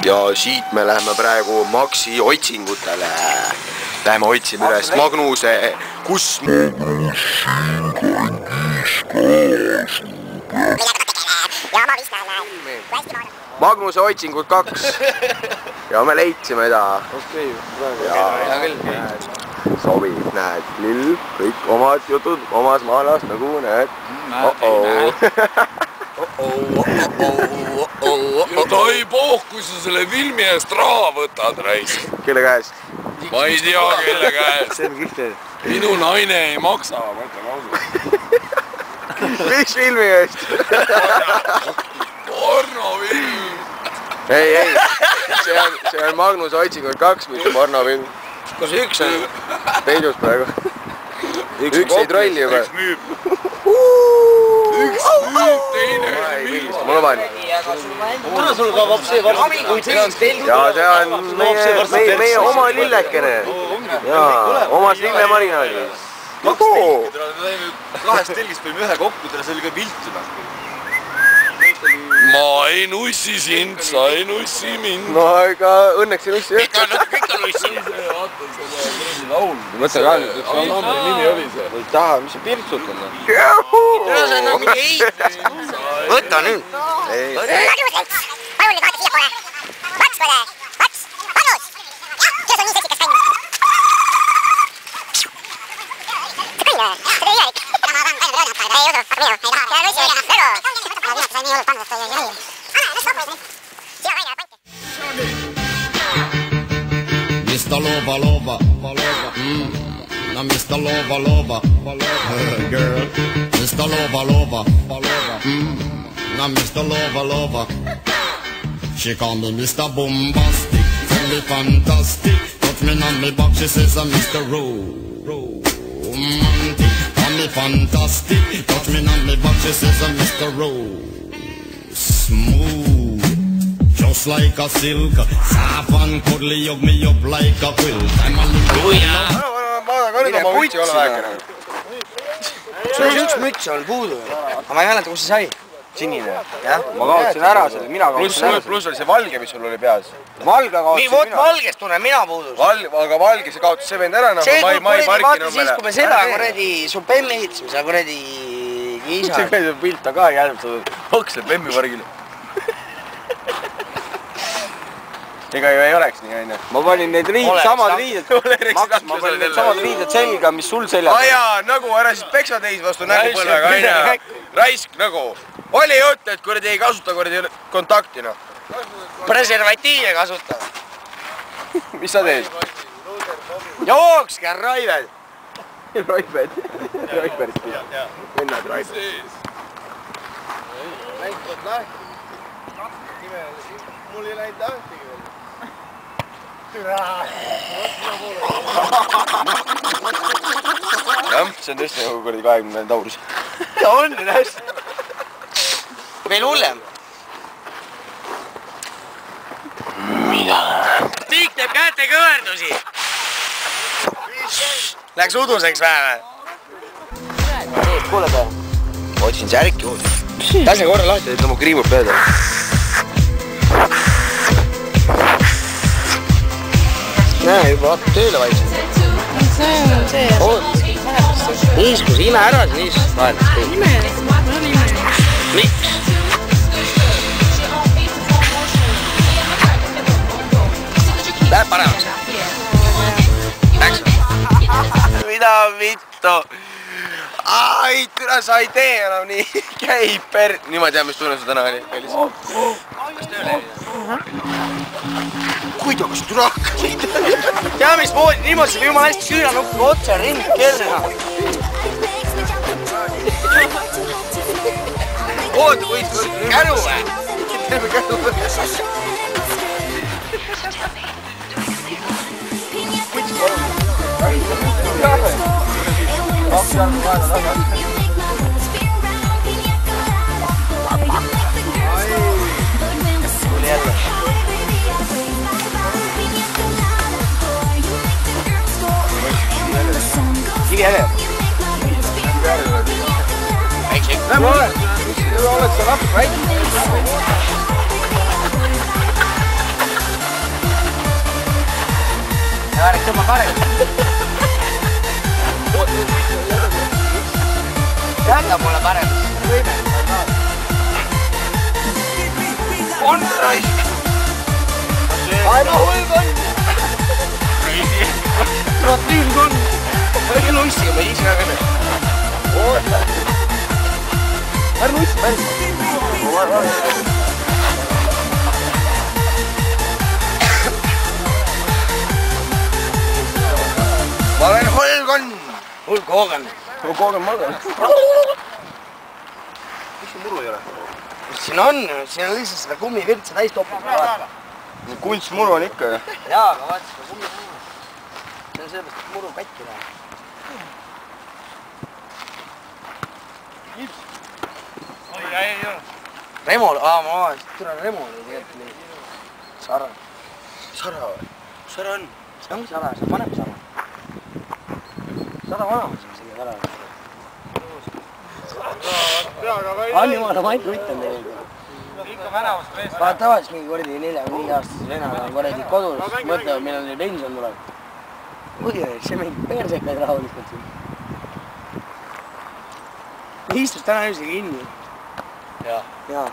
ja siit me läheme praegu Maxi otsingutele. Läheme otsime üles Magnuse, kus Magnus siin kandis kaas. Magnuse otsingud 2 ja me leidsime ta. Sobib, näed, lill, kõik omad jutud omas maalas nagu näed. Ta ei pohh, kui sa selle filmi eest raha võtad, raisk. Kelle käest? Ma ei tea, kelle käest. See on kõik teed. Minu naine ei maksa, ma ütlen ausalt. Mis filmi eest? Pornofilm. Ei, see on Magnuse otsingud 2, mitte pornofilm. Kus üks on peidus praegu? Üks ei trolli juba. Üks müüb, teine müüb. Mul on vaja. Kuna sul kaob see varsti? Ja see on meie oma lillekene. Jaa, omas lillemarinaadi. 2 telgist võime ühe kokku, tere see oli ka viltu. Ma ei nussi sind, sa ei nussi mind. No ega õnneks ei nussi. Kõik on nussi. Vaata selle laul. Mõtle ka nüüd, üks laulu nimi oli see. Ei taha, mis see pirtsut on? See on mingi ehitus. Võta nüüd. Palun nüüd vaata siia poole. Vats kole. Vats. Vannus. Kes on nii seksikas kann? See kõnn või? See oli ülelik. Ma tahan palju rõõnat panna. Ei usu. Minu. Ei taha. Ja nussi oli. Lõgu. Ma viimati sain nii hullult panna, et see oli nii. Anna, nuss kokku. Siia kaine, panke. Mr. Lover, lover. Now Mr. Lover, lover. Girl. Mr. Lover, lover. Now Mr. Lover, lover. She call me Mr. Bombastic, tell me fantastic. Touch me on me back, she says I'm Mr. Romantic. Call me fantastic, touch me on me back, she says I'm Mr. Smooth, just like a silk. Soft and cuddly, hug me up like a quilt. I'm a little Vaada ka nüüd oma mütsi ole väikene. Sul on üks müts on puudu. Aga ma ei mäleta, kus see sai. Sinine. Ma kaotsin ära selle, mina kaotsin ära. Pluss oli see valge, mis sul oli peas. Valge kaotsin mina. Nii, vot valgest tunnen mina puudus. Aga valge see kaotas see vend ära. See kui kuredi vaata siis, kui me seda kuredi su Bemmi ehitasime, seda kuredi isa. See kuredi pilt on ka järgmine, hoksleb Bemmi vargile. Ega ju ei oleks nii, aine. Ma panin need samad riided. Ma panin need samad riided selga, mis sul seljas. Jaa, nagu ära siis peksa teis vastu nägupõlvega, aine. Raisk nagu. Oli jutt, et kuradi ei kasuta kuradi kontaktina. Preservatiive kasuta. Mis sa teed? Jookske, Raived. Raived. Raiverti. Vennad Raived. Läinud lahti. Mul ei läinud lahtigi veel. Jah, see on tõesti nagu kuradi 20 taurus. Ta on hästi. Veel hullem. Mida? Tiik teeb käete kõverdusi. Läks uduseks vähe. Kuule pea. Ma otsin särki uus. Lase korra lahti, et mu kriimub peale. Näe, juba hakkab tööle vaikselt. See on see. Niiskus, ime ära see niiskus. Ime, ma olen ime. Miks? Läheb paremaks. Läks. Mida vittu? Ai, türa sa ei tee enam nii. Käi per... Nii ma tean, mis tunne su täna oli. Kas tööle oli? Kuidas türa hakkasid? Tea, mis moodi, niimoodi saab jumala hästi küünanuppuga otse ringkerna. Oota, võis käru või? Teeme käru või? Tuli jälle. Kivi jälle. Väiksik. Lähme ole. Oled sa natuke väike. parem. Jäta mulle parem. On raisk. Ai ma hulgon. Trotiingon. Ärge nussiga, ma ise ka kõne. Oota. Ärge nussi, päris. Ma olen Holgon. Hulkoogan. Hulkoogan magan. Mis see muru ei ole? Siin on lihtsalt seda kummivirtsa täis topib. Kunstmuru on ikka ju. Jaa, aga vaata seda kummimuru. See on sellepärast, et muru katki läheb. Remol, ma vaatasin, et türa Remol oli tegelikult nii. Sara. Sara või? Sara on? See ongi Sara, see on vanem Sara. Sara vanamas on selle Sara. On jumala, ma ei kuitan tegelikult. Vaata tavaliselt mingi kordi 45 aastased venad on kordi kodus, mõtlevad, millal neil pension tuleb. Muidugi, see mingi persekaid rahulikult siin. Istus täna öösel kinni. Jaa.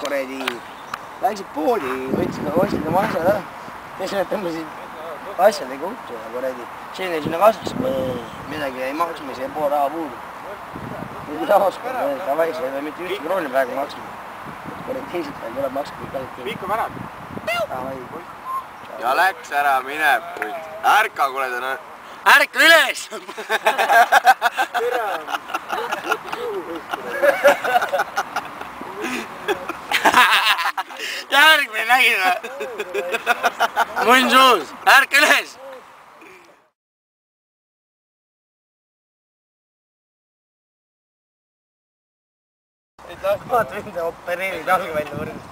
Kordi, läksid poodi, ostsid oma asjad ära. Ja siis nad tõmbasid asjadega uttu ja kordi. Selline sinna kasvas, midagi jäi maksma, see pool raha puudu. Nüüd ei oska, tavais ei või mitte ühtegi krooni praegu maksma. Kordi teised veel tuleb maksma kõik asjad. Viiku värad. Ja läks ära, mine. Ärka, kuule täna. Ärka üles! Järgmine nägin või? Munn suus, ärka üles! Vaata mind opereerid jalga välja võrgus.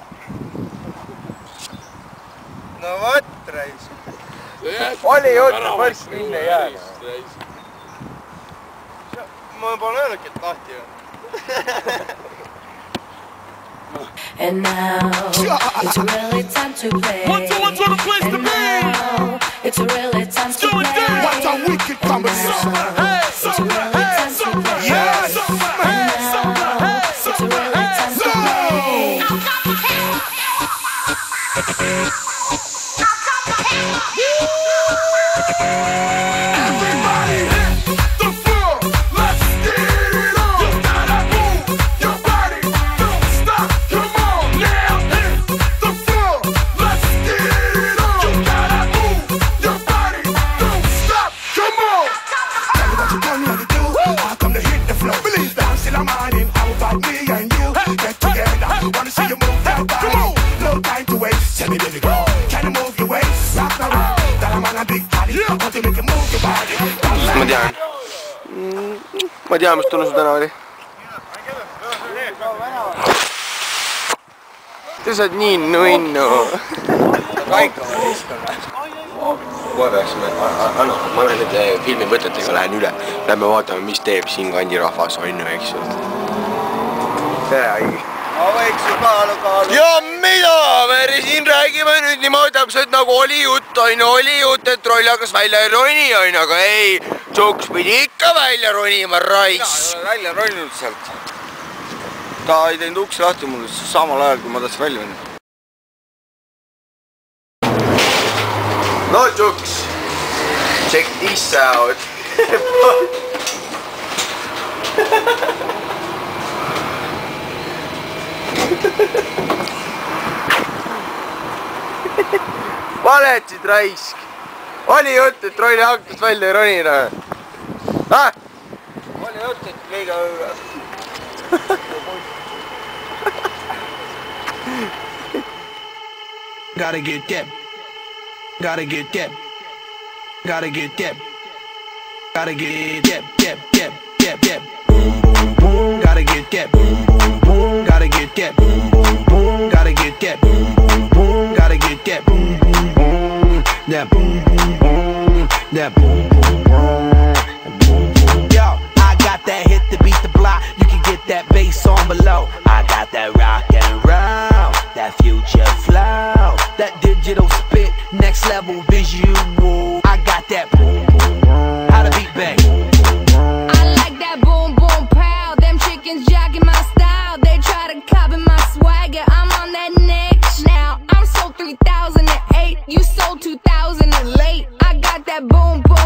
No võt, reis. Oli juttu, võrks minna jääda. Ma pole öelnudki, et lahti on. And now it's really time to play. And now it's really time to play. What a wicked combination. It's really time to play. And now it's really time to play. Everybody hit the floor. Let's get it on. You gotta move your body. Don't stop. Come on now. Hit the floor. Let's get it on. You gotta move your body. Don't stop. Come on. Tell me what you come here to do. I come to hit the floor. Believe that. Still I'm riding out about me and you. Get together. Wanna see you move that body. No time to waste. Tell me baby girl. Can you move your waist? Rock around. That I'm on a big body. Want to make you move your body. Ma tean, mis tunne sul täna oli. Te saad nii nunnu. Kaika või iskon või? Kohe peaksime, ma lähen nüüd filmivõtetega lähen üle. Lähme vaatame, mis teeb siin kandirahvas on ju, eks ju. Tere, Aigi. Ma võiks ju kaalu. Ja mida me siin räägime nüüd niimoodi täpselt nagu oli jutt, et troll hakkas välja ei roni, aga ei, Tsuks pidi ikka välja ronima, raiks. Välja roninud sealt. Ta ei teinud uksi lahti mulle samal ajal, kui ma tahtsin välja minna. No Tsuks, check this out. Valetsid raisk. Oli jutt, et trolli hakkas välja ronina. Oli jutt, et liiga õuga. Gotta get that. Gotta get that. Gotta get that. Gotta get that. Gotta get that. Gotta get that. Gotta get that. Gotta get that. That boom boom boom. That boom boom boom. Yo, I got that hit to beat the block. You can get that bass on below. I got that rock and roll. That future flow. that digital spit, next level visual. I got that boom boom, how the beat bang. I like that boom boom pow. Them chickens jacking my style. They try to copy my swagger. I'm on that next now. I'm sold 3008. You sold 2000 and late. I got that boom boom.